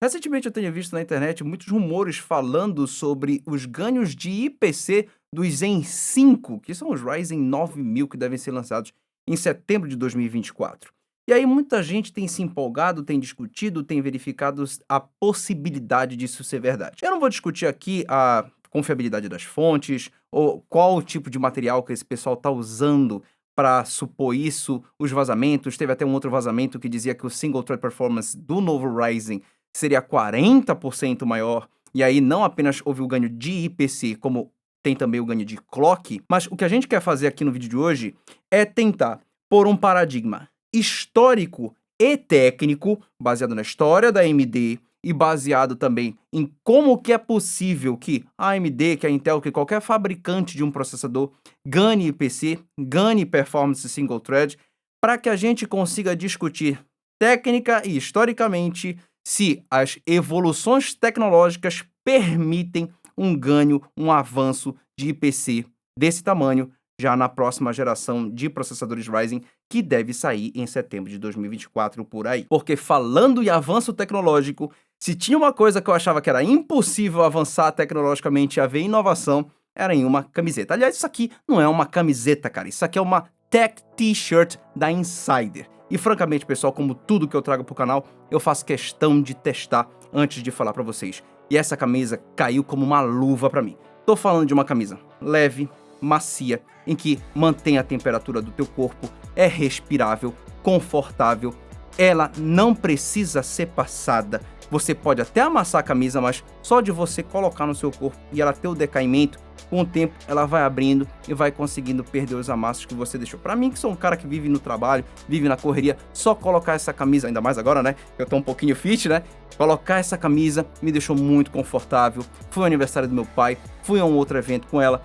Recentemente eu tenho visto na internet muitos rumores falando sobre os ganhos de IPC dos Zen 5, que são os Ryzen 9000 que devem ser lançados em setembro de 2024. E aí muita gente tem se empolgado, tem discutido, tem verificado a possibilidade disso ser verdade. Eu não vou discutir aqui a confiabilidade das fontes ou qual o tipo de material que esse pessoal está usando para supor isso, os vazamentos. Teve até um outro vazamento que dizia que o single thread performance do novo Ryzen seria 40% maior, e aí não apenas houve o ganho de IPC, como tem também o ganho de clock, mas o que a gente quer fazer aqui no vídeo de hoje é tentar pôr um paradigma histórico e técnico, baseado na história da AMD e baseado também em como que é possível que a AMD, que a Intel, que qualquer fabricante de um processador ganhe IPC, ganhe performance single thread, para que a gente consiga discutir técnica e historicamente se as evoluções tecnológicas permitem um ganho, um avanço de IPC desse tamanho já na próxima geração de processadores Ryzen, que deve sair em setembro de 2024 por aí. Porque falando em avanço tecnológico, se tinha uma coisa que eu achava que era impossível avançar tecnologicamente e haver inovação, era em uma camiseta. Aliás, isso aqui não é uma camiseta, cara. Isso aqui é uma Tech T-shirt da Insider. E francamente, pessoal, como tudo que eu trago pro canal, eu faço questão de testar antes de falar pra vocês. E essa camisa caiu como uma luva pra mim. Tô falando de uma camisa leve, macia, em que mantém a temperatura do teu corpo, é respirável, confortável, ela não precisa ser passada. Você pode até amassar a camisa, mas só de você colocar no seu corpo e ela ter o decaimento, com o tempo ela vai abrindo e vai conseguindo perder os amassos que você deixou. Pra mim, que sou um cara que vive no trabalho, vive na correria, só colocar essa camisa, ainda mais agora, né? Eu tô um pouquinho fit, né? Colocar essa camisa me deixou muito confortável. Foi o aniversário do meu pai, fui a um outro evento com ela.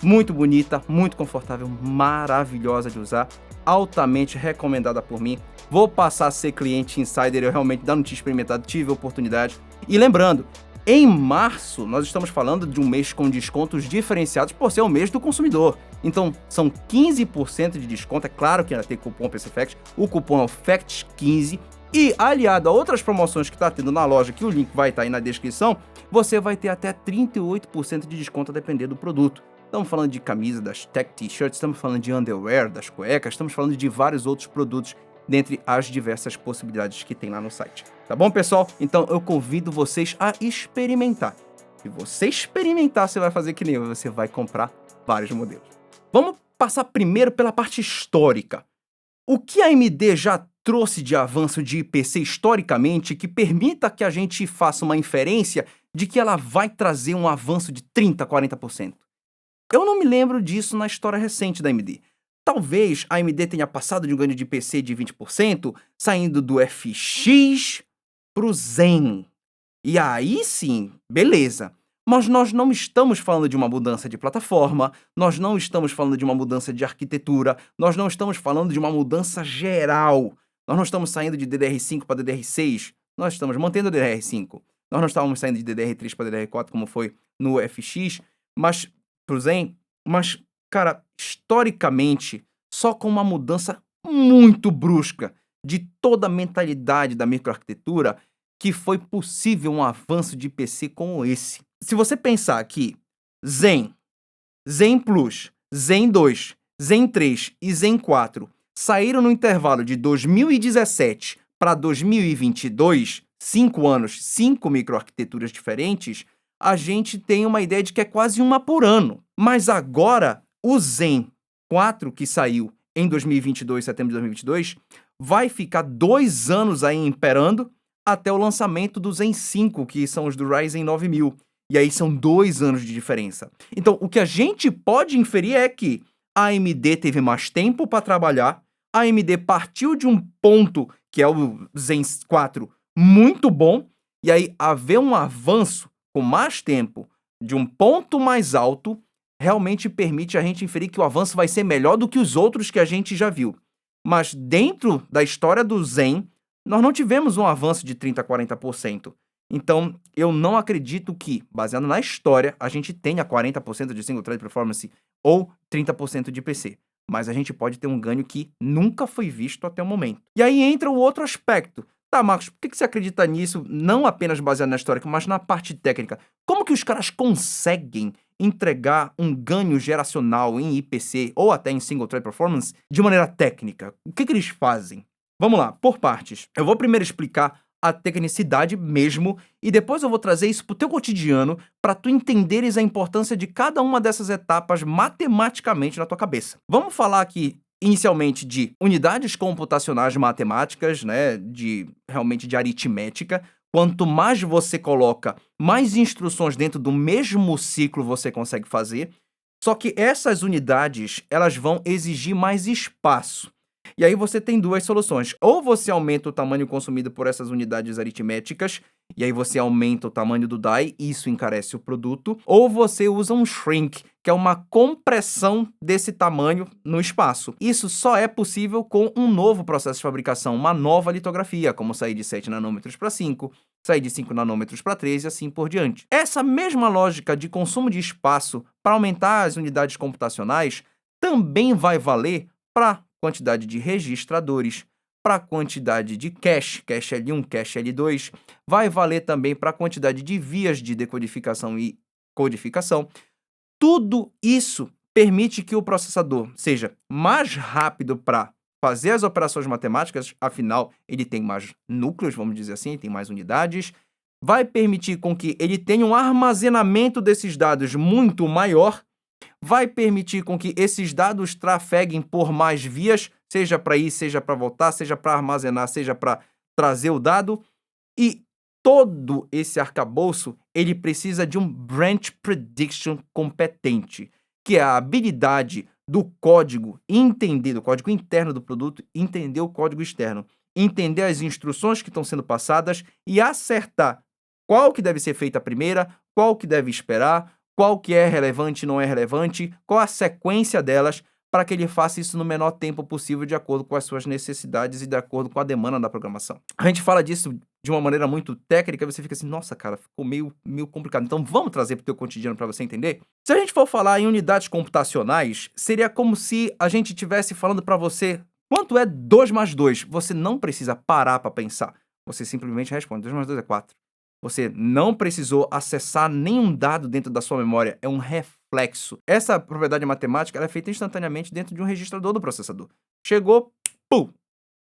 Muito bonita, muito confortável, maravilhosa de usar, altamente recomendada por mim. Vou passar a ser cliente Insider, eu realmente ainda não tinha experimentado, tive a oportunidade. E lembrando, em março nós estamos falando de um mês com descontos diferenciados por ser o mês do consumidor. Então são 15% de desconto, é claro que ainda tem cupom PCFACTS, o cupom é o FACTS15. E aliado a outras promoções que está tendo na loja, que o link vai estar aí na descrição, você vai ter até 38% de desconto a depender do produto. Estamos falando de camisa, das Tech T-shirts, estamos falando de underwear, das cuecas, estamos falando de vários outros produtos, dentre as diversas possibilidades que tem lá no site. Tá bom, pessoal? Então eu convido vocês a experimentar. Se você experimentar, você vai fazer que nem eu, você vai comprar vários modelos. Vamos passar primeiro pela parte histórica. O que a AMD já trouxe de avanço de IPC historicamente que permita que a gente faça uma inferência de que ela vai trazer um avanço de 30%, 40%? Eu não me lembro disso na história recente da AMD. Talvez a AMD tenha passado de um ganho de PC de 20%, saindo do FX para o Zen. E aí sim, beleza. Mas nós não estamos falando de uma mudança de plataforma, nós não estamos falando de uma mudança de arquitetura, nós não estamos falando de uma mudança geral. Nós não estamos saindo de DDR5 para DDR6, nós estamos mantendo a DDR5. Nós não estávamos saindo de DDR3 para DDR4 como foi no FX, mas pro Zen, mas, cara, historicamente, só com uma mudança muito brusca de toda a mentalidade da microarquitetura que foi possível um avanço de PC como esse. Se você pensar que Zen, Zen Plus, Zen 2, Zen 3 e Zen 4 saíram no intervalo de 2017 para 2022, 5 anos, 5 microarquiteturas diferentes, a gente tem uma ideia de que é quase uma por ano. Mas agora, o Zen 4, que saiu em 2022, setembro de 2022, vai ficar 2 anos aí imperando até o lançamento do Zen 5, que são os do Ryzen 9000. E aí são 2 anos de diferença. Então, o que a gente pode inferir é que a AMD teve mais tempo para trabalhar, a AMD partiu de um ponto, que é o Zen 4, muito bom, e aí haver um avanço com mais tempo, de um ponto mais alto, realmente permite a gente inferir que o avanço vai ser melhor do que os outros que a gente já viu. Mas dentro da história do Zen, nós não tivemos um avanço de 30% a 40%. Então, eu não acredito que, baseado na história, a gente tenha 40% de single thread performance ou 30% de PC. Mas a gente pode ter um ganho que nunca foi visto até o momento. E aí entra o outro aspecto. Tá, Marcos, por que você acredita nisso, não apenas baseado na histórica, mas na parte técnica? Como que os caras conseguem entregar um ganho geracional em IPC ou até em Single Thread Performance de maneira técnica? O que eles fazem? Vamos lá, por partes. Eu vou primeiro explicar a tecnicidade mesmo e depois eu vou trazer isso pro teu cotidiano para tu entenderes a importância de cada uma dessas etapas matematicamente na tua cabeça. Vamos falar aqui inicialmente de unidades computacionais matemáticas, né, realmente de aritmética. Quanto mais você coloca, mais instruções dentro do mesmo ciclo você consegue fazer. Só que essas unidades, elas vão exigir mais espaço. E aí você tem duas soluções. Ou você aumenta o tamanho consumido por essas unidades aritméticas, e aí você aumenta o tamanho do die, e isso encarece o produto. Ou você usa um shrink, que é uma compressão desse tamanho no espaço. Isso só é possível com um novo processo de fabricação, uma nova litografia, como sair de 7 nanômetros para 5, sair de 5 nanômetros para 3 e assim por diante. Essa mesma lógica de consumo de espaço para aumentar as unidades computacionais também vai valer para quantidade de registradores, para a quantidade de cache L1, cache L2, vai valer também para a quantidade de vias de decodificação e codificação. Tudo isso permite que o processador seja mais rápido para fazer as operações matemáticas, afinal, ele tem mais núcleos, vamos dizer assim, tem mais unidades, vai permitir com que ele tenha um armazenamento desses dados muito maior, vai permitir com que esses dados trafeguem por mais vias, seja para ir, seja para voltar, seja para armazenar, seja para trazer o dado. E todo esse arcabouço, ele precisa de um branch prediction competente, que é a habilidade do código entender, do código interno do produto, entender o código externo, entender as instruções que estão sendo passadas e acertar qual que deve ser feita primeira, qual que deve esperar, qual que é relevante e não é relevante, qual a sequência delas, para que ele faça isso no menor tempo possível, de acordo com as suas necessidades e de acordo com a demanda da programação. A gente fala disso de uma maneira muito técnica, e você fica assim, nossa, cara, ficou meio complicado. Então vamos trazer para o teu cotidiano para você entender? Se a gente for falar em unidades computacionais, seria como se a gente estivesse falando para você quanto é 2 mais 2. Você não precisa parar para pensar. Você simplesmente responde, 2 mais 2 é 4. Você não precisou acessar nenhum dado dentro da sua memória, é um reflexo. Essa propriedade matemática ela é feita instantaneamente dentro de um registrador do processador. Chegou, pum!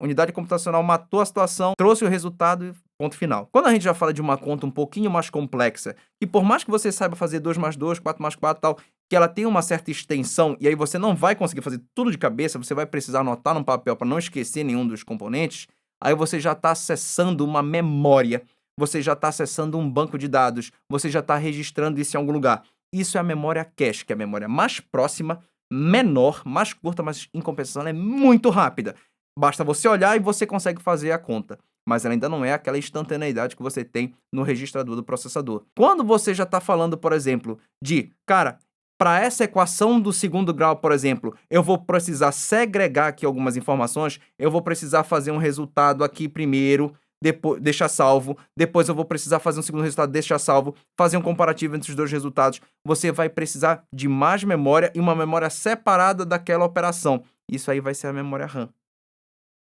Unidade computacional matou a situação, trouxe o resultado e ponto final. Quando a gente já fala de uma conta um pouquinho mais complexa, e por mais que você saiba fazer 2 mais 2, 4 mais 4 e tal, que ela tem uma certa extensão, e aí você não vai conseguir fazer tudo de cabeça, você vai precisar anotar num papel para não esquecer nenhum dos componentes, aí você já está acessando uma memória, você já está acessando um banco de dados, você já está registrando isso em algum lugar. Isso é a memória cache, que é a memória mais próxima, menor, mais curta, mas em compensação ela é muito rápida. Basta você olhar e você consegue fazer a conta. Mas ela ainda não é aquela instantaneidade que você tem no registrador do processador. Quando você já está falando, por exemplo, de, cara, para essa equação do segundo grau, por exemplo, eu vou precisar segregar aqui algumas informações, eu vou precisar fazer um resultado aqui primeiro, depois deixar salvo, depois eu vou precisar fazer um segundo resultado, deixar salvo, fazer um comparativo entre os dois resultados. Você vai precisar de mais memória e uma memória separada daquela operação. Isso aí vai ser a memória RAM.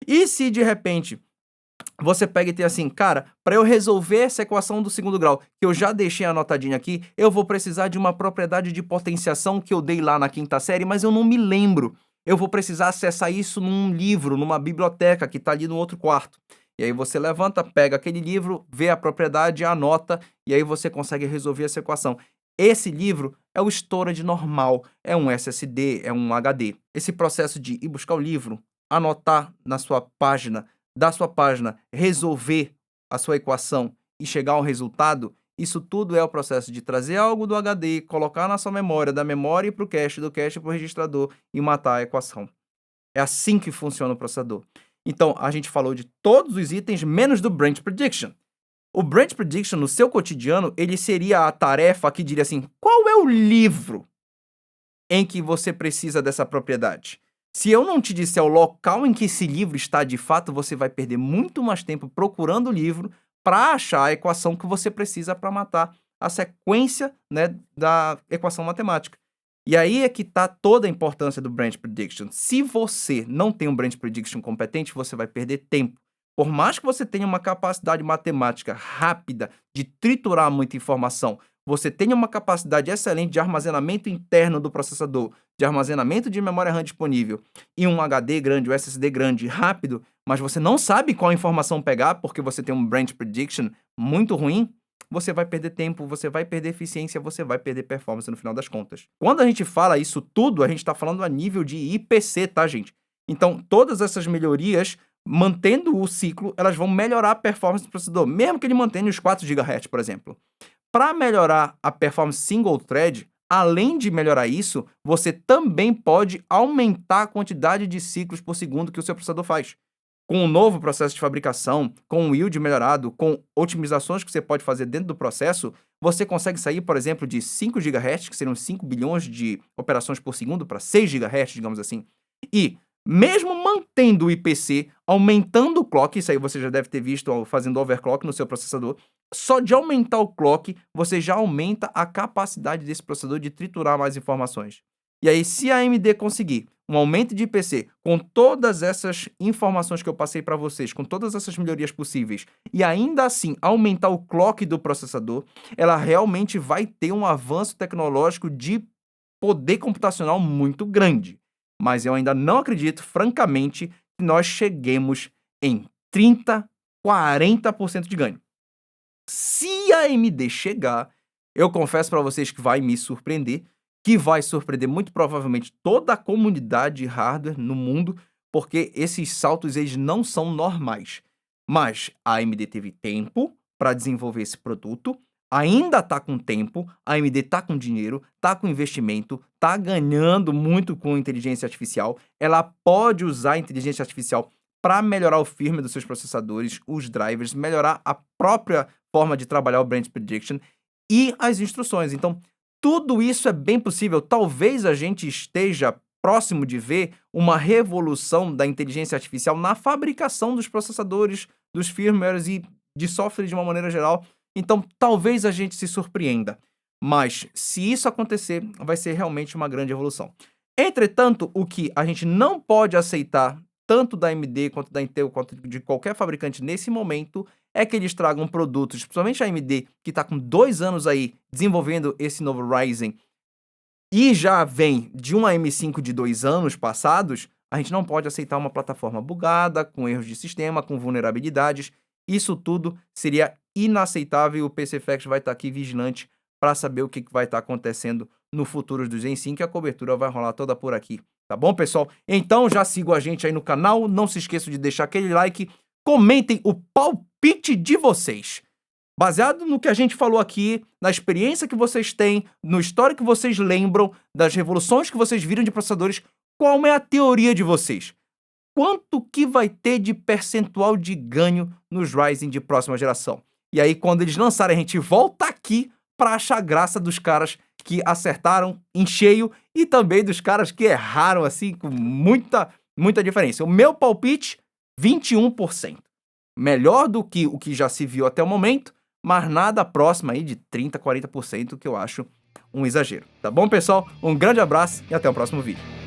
E se de repente você pega e tem assim, cara, para eu resolver essa equação do segundo grau, que eu já deixei anotadinha aqui, eu vou precisar de uma propriedade de potenciação que eu dei lá na quinta série, mas eu não me lembro. Eu vou precisar acessar isso num livro, numa biblioteca que está ali no outro quarto. E aí você levanta, pega aquele livro, vê a propriedade, anota, e aí você consegue resolver essa equação. Esse livro é o storage normal, é um SSD, é um HD. Esse processo de ir buscar o livro, anotar na sua página, da sua página, resolver a sua equação e chegar ao resultado, isso tudo é o processo de trazer algo do HD, colocar na sua memória, da memória para o cache, do cache para o registrador e matar a equação. É assim que funciona o processador. Então, a gente falou de todos os itens, menos do Branch Prediction. O Branch Prediction, no seu cotidiano, ele seria a tarefa que diria assim, qual é o livro em que você precisa dessa propriedade? Se eu não te disser o local em que esse livro está de fato, você vai perder muito mais tempo procurando o livro para achar a equação que você precisa para matar a sequência, né, da equação matemática. E aí é que está toda a importância do Branch Prediction. Se você não tem um Branch Prediction competente, você vai perder tempo. Por mais que você tenha uma capacidade matemática rápida de triturar muita informação, você tenha uma capacidade excelente de armazenamento interno do processador, de armazenamento de memória RAM disponível e um HD grande, um SSD grande, rápido, mas você não sabe qual informação pegar porque você tem um branch prediction muito ruim, você vai perder tempo, você vai perder eficiência, você vai perder performance no final das contas. Quando a gente fala isso tudo, a gente está falando a nível de IPC, tá, gente? Então, todas essas melhorias, mantendo o ciclo, elas vão melhorar a performance do processador, mesmo que ele mantenha os 4 GHz, por exemplo. Para melhorar a performance single thread, além de melhorar isso, você também pode aumentar a quantidade de ciclos por segundo que o seu processador faz. Com um novo processo de fabricação, com um yield melhorado, com otimizações que você pode fazer dentro do processo, você consegue sair, por exemplo, de 5 GHz, que seriam 5 bilhões de operações por segundo, para 6 GHz, digamos assim. E, mesmo mantendo o IPC, aumentando o clock, isso aí você já deve ter visto fazendo overclock no seu processador, só de aumentar o clock, você já aumenta a capacidade desse processador de triturar mais informações. E aí, se a AMD conseguir um aumento de IPC com todas essas informações que eu passei para vocês, com todas essas melhorias possíveis, e ainda assim aumentar o clock do processador, ela realmente vai ter um avanço tecnológico de poder computacional muito grande. Mas eu ainda não acredito, francamente, que nós cheguemos em 30, 40% de ganho. Se a AMD chegar, eu confesso para vocês que vai me surpreender, que vai surpreender muito provavelmente toda a comunidade de hardware no mundo, porque esses saltos eles não são normais. Mas a AMD teve tempo para desenvolver esse produto, ainda está com tempo, a AMD está com dinheiro, está com investimento, está ganhando muito com inteligência artificial, ela pode usar a inteligência artificial para melhorar o firmware dos seus processadores, os drivers, melhorar a própria forma de trabalhar o branch prediction e as instruções. Então, tudo isso é bem possível. Talvez a gente esteja próximo de ver uma revolução da inteligência artificial na fabricação dos processadores, dos firmwares e de software de uma maneira geral. Então, talvez a gente se surpreenda. Mas, se isso acontecer, vai ser realmente uma grande evolução. Entretanto, o que a gente não pode aceitar, tanto da AMD, quanto da Intel, quanto de qualquer fabricante nesse momento, é que eles tragam produtos, principalmente a AMD, que está com 2 anos aí desenvolvendo esse novo Ryzen, e já vem de uma M5 de 2 anos passados, a gente não pode aceitar uma plataforma bugada, com erros de sistema, com vulnerabilidades. Isso tudo seria inaceitável e o PC Facts vai estar aqui vigilante para saber o que vai estar acontecendo no futuro do Zen 5 e a cobertura vai rolar toda por aqui. Tá bom, pessoal? Então já sigam a gente aí no canal, não se esqueçam de deixar aquele like, comentem o palpite de vocês. Baseado no que a gente falou aqui, na experiência que vocês têm, no histórico que vocês lembram, das revoluções que vocês viram de processadores, qual é a teoria de vocês? Quanto que vai ter de percentual de ganho nos Ryzen de próxima geração? E aí, quando eles lançarem, a gente volta aqui para achar graça dos caras que acertaram em cheio e também dos caras que erraram, assim, com muita diferença. O meu palpite, 21%. Melhor do que o que já se viu até o momento, mas nada próximo aí de 30, 40%, que eu acho um exagero. Tá bom, pessoal? Um grande abraço e até o próximo vídeo.